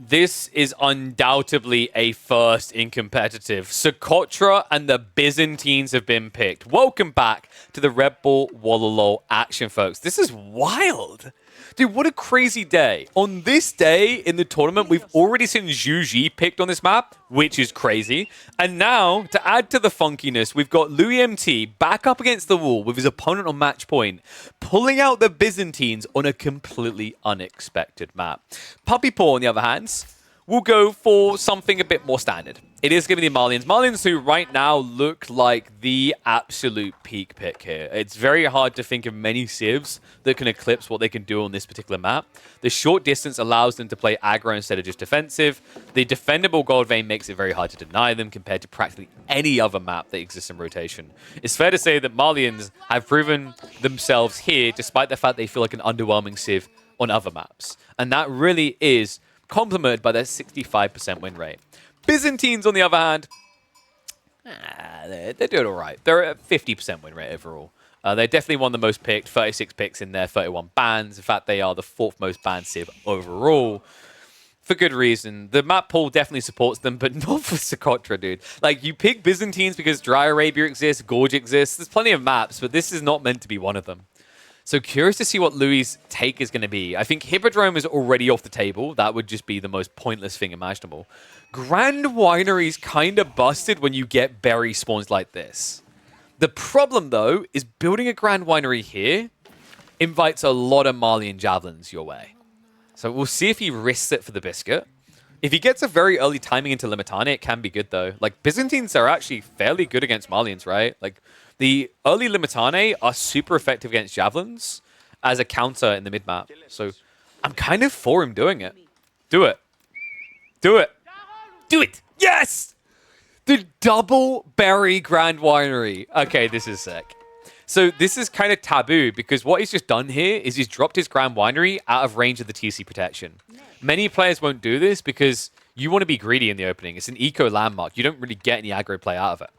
This is undoubtedly a first in competitive. Socotra and the Byzantines have been picked. Welcome back to the Red Bull Wololo action, folks. This is wild. Dude, what a crazy day. On this day in the tournament, we've already seen Zhu Ji picked on this map, which is crazy. And now, to add to the funkiness, we've got Louis MT back up against the wall with his opponent on match point, pulling out the Byzantines on a completely unexpected map. Puppy Paw, on the other hand, will go for something a bit more standard. It is going to be the Malians. Malians who right now look like the absolute peak pick here. It's very hard to think of many civs that can eclipse what they can do on this particular map. The short distance allows them to play aggro instead of just defensive. The defendable gold vein makes it very hard to deny them compared to practically any other map that exists in rotation. It's fair to say that Malians have proven themselves here despite the fact they feel like an underwhelming civ on other maps. And that really is complemented by their 65% win rate. Byzantines, on the other hand, they're doing all right. They're at 50% win rate overall. They're definitely one of the most picked, 36 picks in their 31 bans. In fact, they are the 4th most banned civ overall. For good reason. The map pool definitely supports them, but not for Socotra, dude. Like, you pick Byzantines because Dry Arabia exists, Gorge exists. There's plenty of maps, but this is not meant to be one of them. So curious to see what Louis' take is going to be. I think Hippodrome is already off the table. That would just be the most pointless thing imaginable. Grand Winery's kind of busted when you get berry spawns like this. The problem, though, is building a Grand Winery here invites a lot of Malian javelins your way. So we'll see if he risks it for the biscuit. If he gets a very early timing into Limitane, it can be good, though. Like, Byzantines are actually fairly good against Malians, right? Like, the early Limitane are super effective against javelins as a counter in the mid-map. So I'm kind of for him doing it. Do it. Do it. Do it. Yes! The double berry Grand Winery. Okay, this is sick. So this is kind of taboo because what he's just done here is he's dropped his Grand Winery out of range of the TC protection. Many players won't do this because you want to be greedy in the opening. It's an eco landmark. You don't really get any aggro play out of it.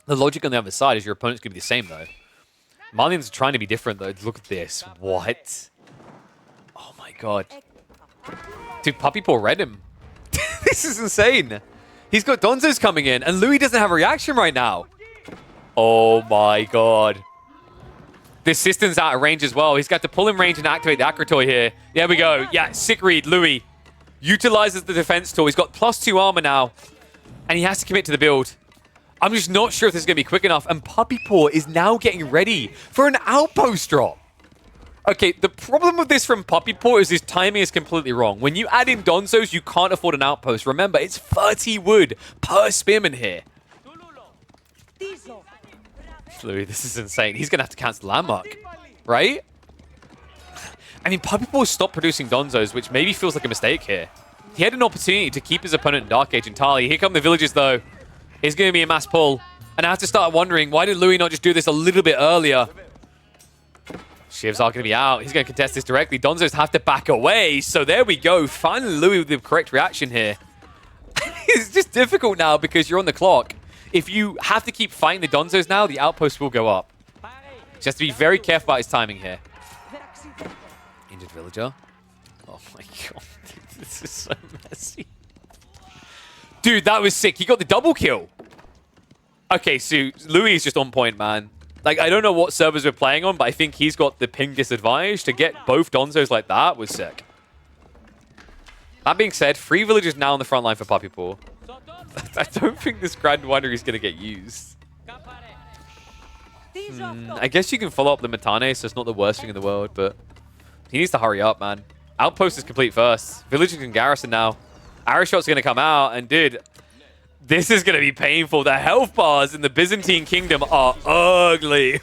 The logic on the other side is your opponent's going to be the same, though. Malians are trying to be different, though. Look at this. What? Oh, my God. Dude, Puppy Paw read him. This is insane. He's got Donzos coming in, and Louis doesn't have a reaction right now. Oh, my God. This system's out of range as well. He's got to pull in range and activate the Akratoy here. There we go. Yeah, sick read. Louis utilizes the defense tool. He's got +2 armor now, and he has to commit to the build. I'm just not sure if this is going to be quick enough. And Puppy Paw is now getting ready for an outpost drop. Okay, the problem with this from Puppy Paw is his timing is completely wrong. When you add in Donzos, you can't afford an outpost. Remember, it's 30 wood per spearman here. Louis, this is insane. He's going to have to cancel the landmark, right? I mean, Puppy Paw stopped producing Donzos, which maybe feels like a mistake here. He had an opportunity to keep his opponent in Dark Age entirely. Here come the villagers, though. It's going to be a mass pull. And I have to start wondering, why did Louis not just do this a little bit earlier? Shivs are going to be out. He's going to contest this directly. Donzos have to back away. So there we go. Finally, Louis with the correct reaction here. It's just difficult now because you're on the clock. If you have to keep fighting the Donzos now, the outpost will go up. Just has to be very careful about his timing here. Injured villager. Oh my God. This is so messy. Dude, that was sick. He got the double kill. Okay, so Louis is just on point, man. Like, I don't know what servers we're playing on, but I think he's got the ping disadvantage. To get both Donzos like that was sick. That being said, 3 villagers now on the front line for Puppy Paw. I don't think this Grand Winery is going to get used. I guess you can follow up the Limitane, so it's not the worst thing in the world, but he needs to hurry up, man. Outpost is complete first. Villagers can garrison now. Arrow shot's going to come out, and dude, this is going to be painful. The health bars in the Byzantine Kingdom are ugly.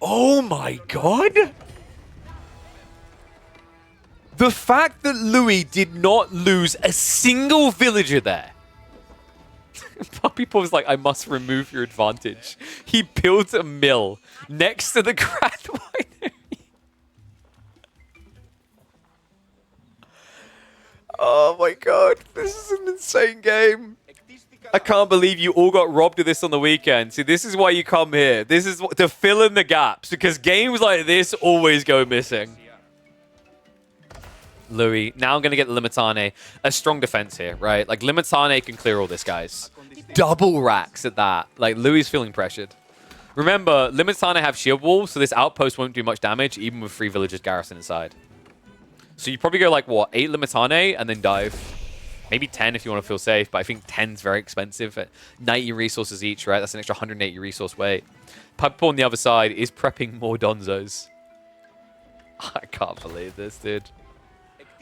Oh my God. The fact that Louis did not lose a single villager there. Puppy Paw was like, I must remove your advantage. He built a mill next to the Grand Winery. Oh my God, this is an insane game. I can't believe you all got robbed of this on the weekend. See, this is why you come here. This is to fill in the gaps, because games like this always go missing. Louis. Now I'm going to get the Limitane. A strong defense here, right? Like, Limitane can clear all this, guys. Double racks at that. Like, Louis is feeling pressured. Remember, Limitane have shield walls, so this outpost won't do much damage, even with 3 villagers garrison inside. So you probably go like, what, 8 Limitane and then dive. Maybe 10 if you want to feel safe, but I think 10's very expensive at 90 resources each, right? That's an extra 180 resource weight. Pub on the other side is prepping more Donzos. I can't believe this, dude.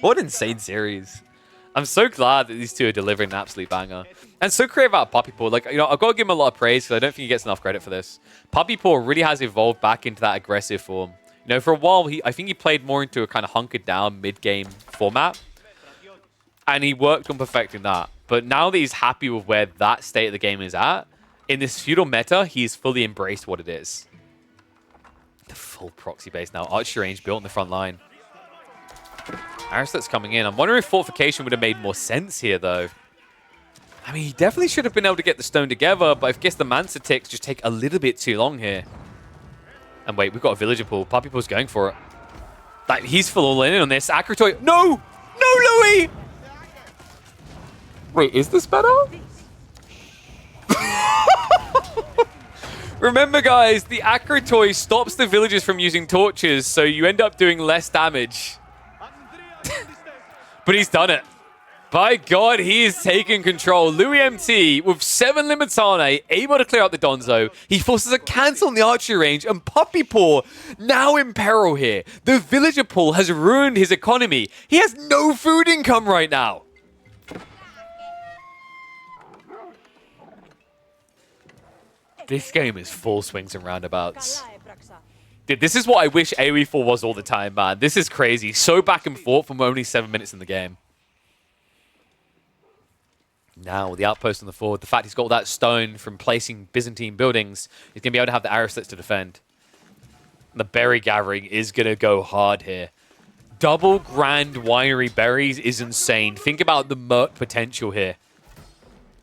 What an insane series. I'm so glad that these two are delivering an absolute banger. And so creative about Puppy Paw. Like, you know, I've got to give him a lot of praise because I don't think he gets enough credit for this. Puppy Paw really has evolved back into that aggressive form. You know, for a while, I think he played more into a kind of hunkered down mid-game format. And he worked on perfecting that. But now that he's happy with where that state of the game is at, in this feudal meta, he's fully embraced what it is. The full proxy base now. Archer range built on the front line. Aristotle's coming in. I'm wondering if fortification would have made more sense here, though. I mean, he definitely should have been able to get the stone together, but I guess the Mansa ticks just take a little bit too long here. And wait, we've got a villager pool. Puppy Paw's going for it. Like, he's full all in on this. Akratoy. No! No, Louis! Wait, is this better? Remember, guys, the Akratoy stops the villagers from using torches, so you end up doing less damage. But he's done it. By God, he is taking control. Louis MT with 7 Limitane, able to clear out the Donzo. He forces a cancel on the archery range, and Puppy Paw now in peril here. The villager pool has ruined his economy. He has no food income right now. This game is full swings and roundabouts. Dude, this is what I wish AoE 4 was all the time, man. This is crazy. So back and forth when we're only 7 minutes in the game. Now, the outpost on the forward, the fact he's got all that stone from placing Byzantine buildings, he's going to be able to have the arrow slits to defend. The berry gathering is going to go hard here. Double Grand Winery berries is insane. Think about the Merc potential here.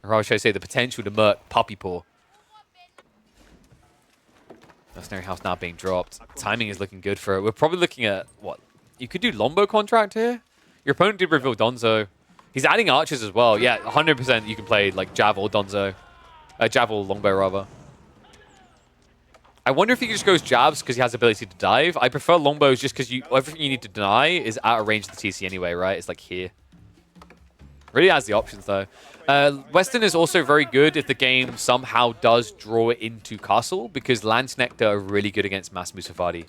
Or how should I say the potential to Merc Puppy Paw. Mercenary House now being dropped. Timing is looking good for it. We're probably looking at, what? You could do Lombo contract here? Your opponent did reveal Donzo. He's adding archers as well. Yeah, 100% you can play like Jav or Donzo. Jav or Longbow, rather. I wonder if he just goes Javs because he has the ability to dive. I prefer Longbows just because everything you need to deny is out of range of the TC anyway, right? It's like here. Really has the options, though. Western is also very good if the game somehow does draw it into Castle, because Lance Nectar are really good against Mass Musafadi.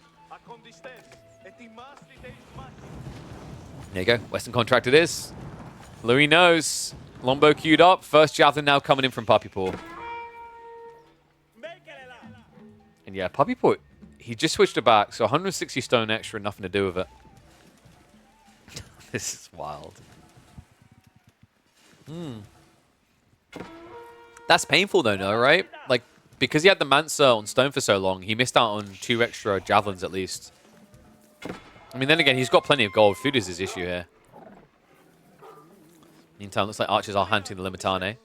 There you go. Western contract it is. Louis knows. Lombo queued up. First Javelin now coming in from Puppy Paw. And yeah, Puppy Paw, he just switched it back, so 160 stone extra, nothing to do with it. This is wild. That's painful though, no, right? Like, because he had the Mansa on stone for so long, he missed out on 2 extra javelins at least. I mean, then again, he's got plenty of gold. Food is his issue here. Meantime, looks like archers are hunting the Limitane.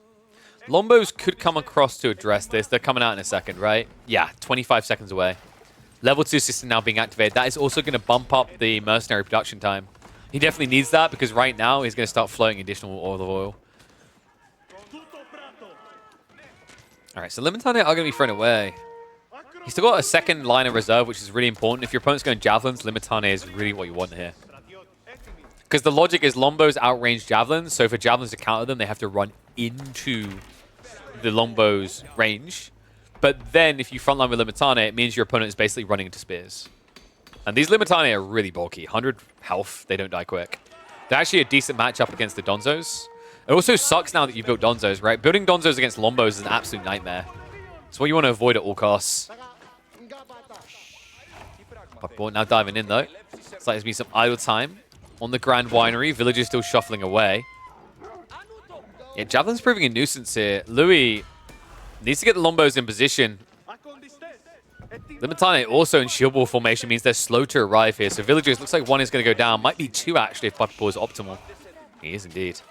Lombos could come across to address this. They're coming out in a second, right? Yeah, 25 seconds away. Level 2 system now being activated. That is also going to bump up the mercenary production time. He definitely needs that because right now he's going to start flowing additional oil. All right, so Limitane are going to be thrown away. He's still got a second line of reserve, which is really important. If your opponent's going Javelins, Limitane is really what you want here. Because the logic is Lombos outrange Javelins, so for Javelins to counter them, they have to run into the Lombo's range. But then if you frontline with Limitane, it means your opponent is basically running into spears. And these Limitane are really bulky. 100 health, they don't die quick. They're actually a decent matchup against the Donzos. It also sucks now that you've built Donzos, right? Building Donzos against Lombos is an absolute nightmare. It's what you want to avoid at all costs. Now diving in, though. It's like there's been some idle time on the Grand Winery. Villagers still shuffling away. Yeah, Javelin's proving a nuisance here. Louis needs to get the Lombos in position. Limitane also in shield wall formation means they're slow to arrive here. So villagers, looks like 1 is going to go down. Might be 2, actually, if Puppy Paw is optimal. He is indeed.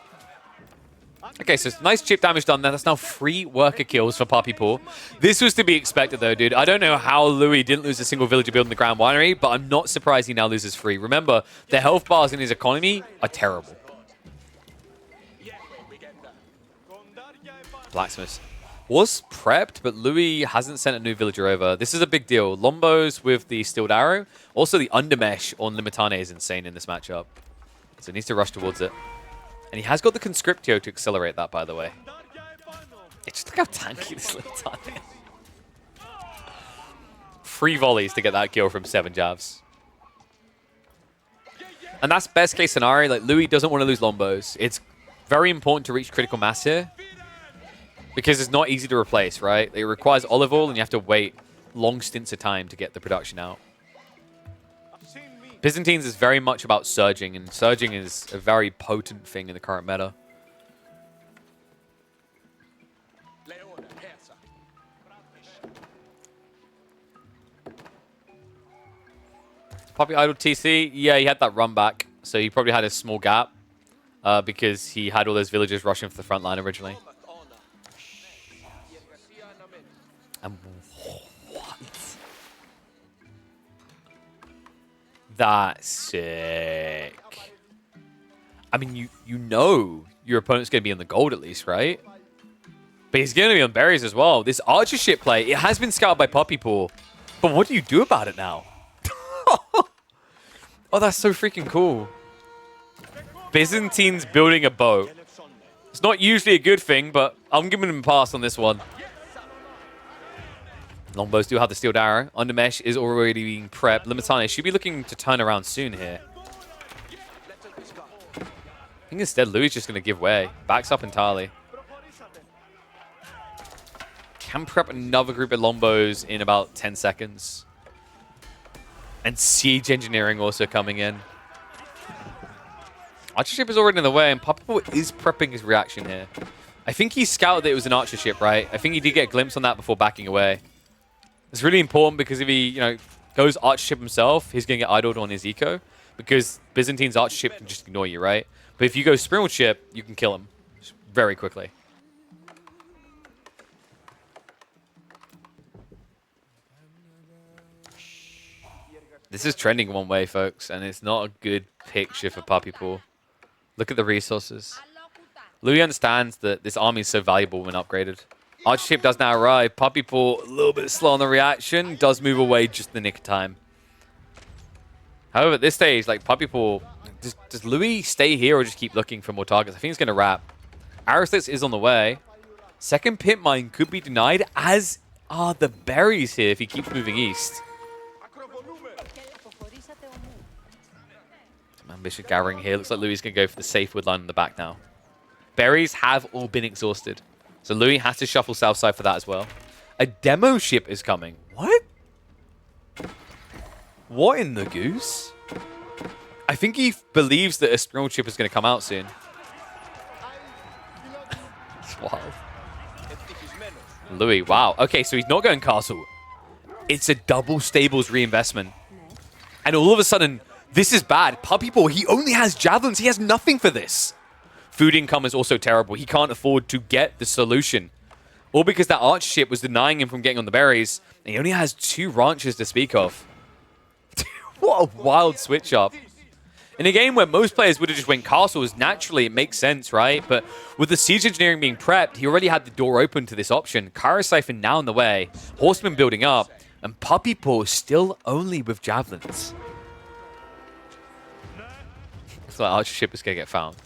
Okay, so nice chip damage done there. That's now 3 worker kills for Poppy Pool. This was to be expected, though, dude. I don't know how Louis didn't lose a single villager building the Grand Winery, but I'm not surprised he now loses 3. Remember, the health bars in his economy are terrible. Blacksmiths was prepped, but Louis hasn't sent a new villager over. This is a big deal. Lombos with the Steeled Arrow. Also, the Undermesh on Limitane is insane in this matchup. So he needs to rush towards it. And he has got the Conscriptio to accelerate that, by the way. It's just look how tanky this Limitane is. 3 volleys to get that kill from 7 jabs. And that's best case scenario. Like, Louis doesn't want to lose Lombos. It's very important to reach critical mass here. Because it's not easy to replace, right? It requires olive oil, and you have to wait long stints of time to get the production out. Byzantines is very much about surging, and surging is a very potent thing in the current meta. Poppy idle TC, yeah, he had that run back, so he probably had a small gap because he had all those villagers rushing for the front line originally. And what? That's sick. I mean, you know your opponent's going to be on the gold at least, right? But he's going to be on berries as well. This archer ship play, it has been scouted by Poppy Pool. But what do you do about it now? Oh, that's so freaking cool. Byzantines building a boat. It's not usually a good thing, but I'm giving him a pass on this one. Longbows do have the Steeled Arrow. Undermesh is already being prepped. Limitane should be looking to turn around soon here. I think instead Louis is just going to give way. Backs up entirely. Can prep another group of Longbows in about 10 seconds. And Siege Engineering also coming in. Archer ship is already in the way, and Poppy Pool is prepping his reaction here. I think he scouted that it was an archer ship, right? I think he did get a glimpse on that before backing away. It's really important because if he, goes archer ship himself, he's going to get idled on his eco. Because Byzantine's archer ship can just ignore you, right? But if you go sprinkled ship, you can kill him very quickly. This is trending one way, folks, and it's not a good picture for Poppy Pool. Look at the resources. Louis understands that this army is so valuable when upgraded. Archer ship does now arrive. Poppy Pool, a little bit slow on the reaction, does move away just in the nick of time. However, at this stage, like Poppy Pool, does Louis stay here or just keep looking for more targets? I think he's going to wrap. Arrowslits is on the way. Second pit mine could be denied, as are the berries here if he keeps moving east. Some ambitious gathering here. Looks like Louis is going to go for the safe wood line in the back now. Berries have all been exhausted. So Louis has to shuffle south side for that as well. A demo ship is coming. What? What in the goose? I think he believes that a sprinkled ship is going to come out soon. It's wild. Louis, wow. Okay, so he's not going castle. It's a double stables reinvestment. And all of a sudden, this is bad. Poppy Pool, he only has javelins. He has nothing for this. Food income is also terrible. He can't afford to get the solution. All because that archer ship was denying him from getting on the berries. And he only has 2 ranches to speak of. What a wild switch up. In a game where most players would have just went castles, naturally it makes sense, right? But with the siege engineering being prepped, he already had the door open to this option. Kyra Siphon now in the way. Horsemen building up. And Poppy Pool still only with javelins. Looks like archer ship is going to get found.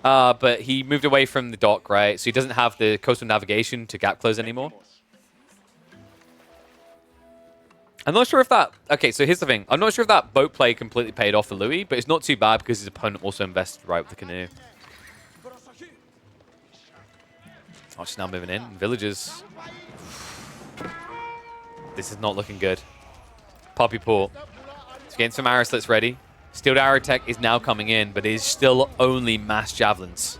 But he moved away from the dock, right? So he doesn't have the coastal navigation to gap close anymore. I'm not sure if that... Okay, so here's the thing. I'm not sure if that boat play completely paid off for Louis, but it's not too bad because his opponent also invested right with the canoe. Oh, she's now moving in. Villagers. This is not looking good. Poppy Pool. He's getting some arrow slits ready. Steeled Arrow tech is now coming in, but it is still only mass javelins.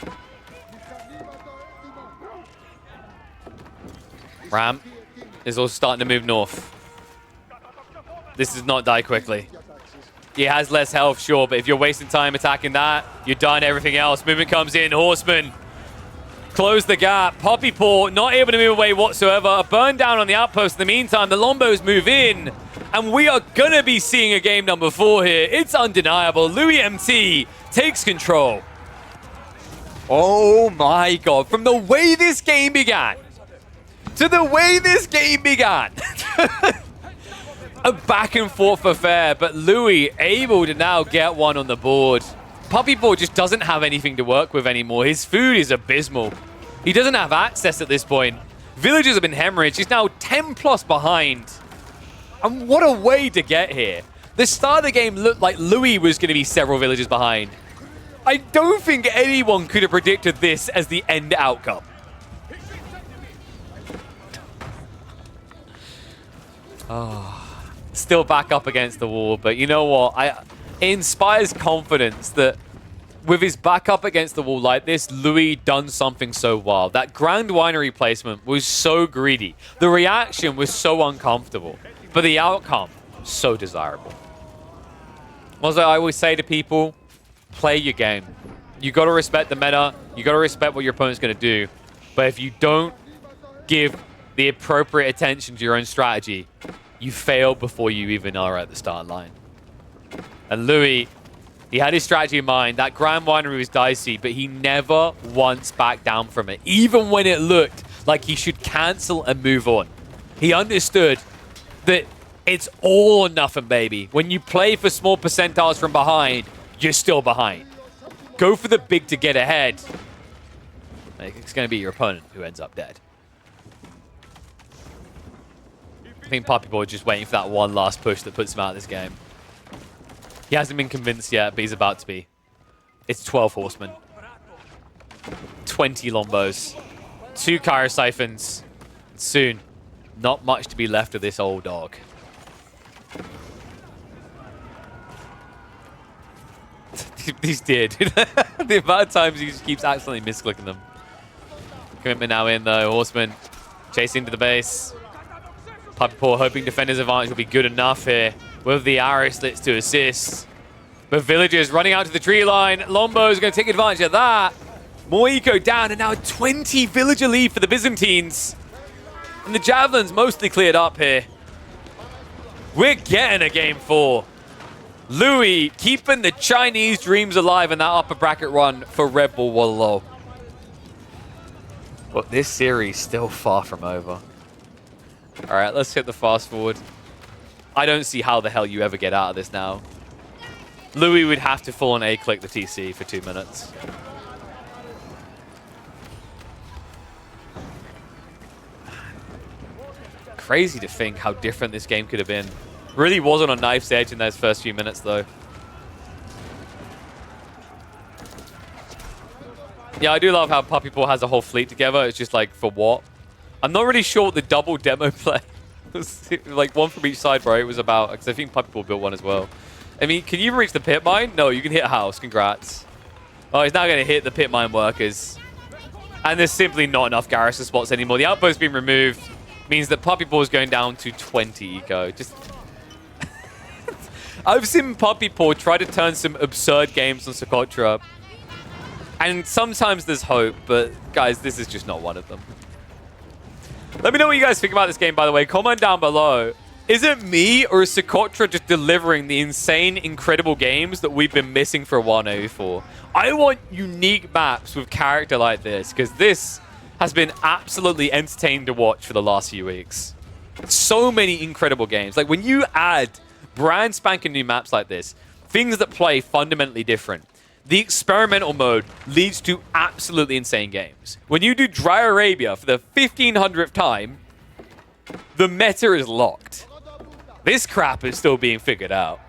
Ram is also starting to move north. This does not die quickly. He has less health, sure, but if you're wasting time attacking that, you're done everything else. Movement comes in, Horseman. Close the gap. Poppy Paw not able to move away whatsoever. A burn down on the outpost. In the meantime, the Lombos move in. And we are going to be seeing a game number 4 here. It's undeniable. Louis MT takes control. Oh my god. From the way this game began to the way this game began. A back and forth affair, but Louis able to now get one on the board. Puppy Paw just doesn't have anything to work with anymore. His food is abysmal. He doesn't have access at this point. Villagers have been hemorrhaged. He's now 10 plus behind. And what a way to get here. The start of the game looked like Louis was going to be several villages behind. I don't think anyone could have predicted this as the end outcome. Oh. Still back up against the wall, but you know what? It inspires confidence that with his back up against the wall like this, Louis done something so wild. That Grand Winery placement was so greedy. The reaction was so uncomfortable, but the outcome, so desirable. As I always say to people, play your game. You got to respect the meta. You got to respect what your opponent's going to do. But if you don't give the appropriate attention to your own strategy, you fail before you even are at the start line. And Louis, he had his strategy in mind. That Grand Winery was dicey, but he never once backed down from it. Even when it looked like he should cancel and move on. He understood that it's all or nothing, baby. When you play for small percentiles from behind, you're still behind. Go for the big to get ahead. It's going to be your opponent who ends up dead. I think Puppy Boy just waiting for that one last push that puts him out of this game. He hasn't been convinced yet, but he's about to be. It's 12 horsemen. 20 Lombos. 2 Kyro Siphons. Soon, not much to be left of this old dog. These deer, dude. The amount of times he just keeps accidentally misclicking them. Commitment now in, though. Horseman chasing to the base. Puppy Paw hoping defender's advantage will be good enough here with the arrow slits to assist. But villagers running out to the tree line. Lombo's going to take advantage of that. More eco down, and now 20 villager lead for the Byzantines. And the Javelin's mostly cleared up here. We're getting a game 4. Louis keeping the Chinese dreams alive in that upper bracket run for Red Bull Wallow. But this series still far from over. All right, let's hit the fast forward. I don't see how the hell you ever get out of this now. Louis would have to full on A-click the TC for 2 minutes. Crazy to think how different this game could have been. Really was on a knife's edge in those first few minutes, though. Yeah, I do love how Puppy Paw has a whole fleet together. It's just like, for what? I'm not really sure what the double demo play was. Like, one from each side, bro. It was about, because I think Puppy Paw built one as well. I mean, can you even reach the pit mine? No, you can hit a house. Congrats. Oh, he's now going to hit the pit mine workers. And there's simply not enough garrison spots anymore. The outpost being removed means that Puppy Paw is going down to 20 eco. Just... I've seen Puppy Paw try to turn some absurd games on Socotra. And sometimes there's hope, but guys, this is just not one of them. Let me know what you guys think about this game, by the way. Comment down below. Is it me, or is Socotra just delivering the insane, incredible games that we've been missing for a while now before? I want unique maps with character like this, because this has been absolutely entertaining to watch for the last few weeks. So many incredible games. Like, when you add brand spanking new maps like this, things that play fundamentally different, the experimental mode leads to absolutely insane games. When you do Dry Arabia for the 1500th time, the meta is locked. This crap is still being figured out.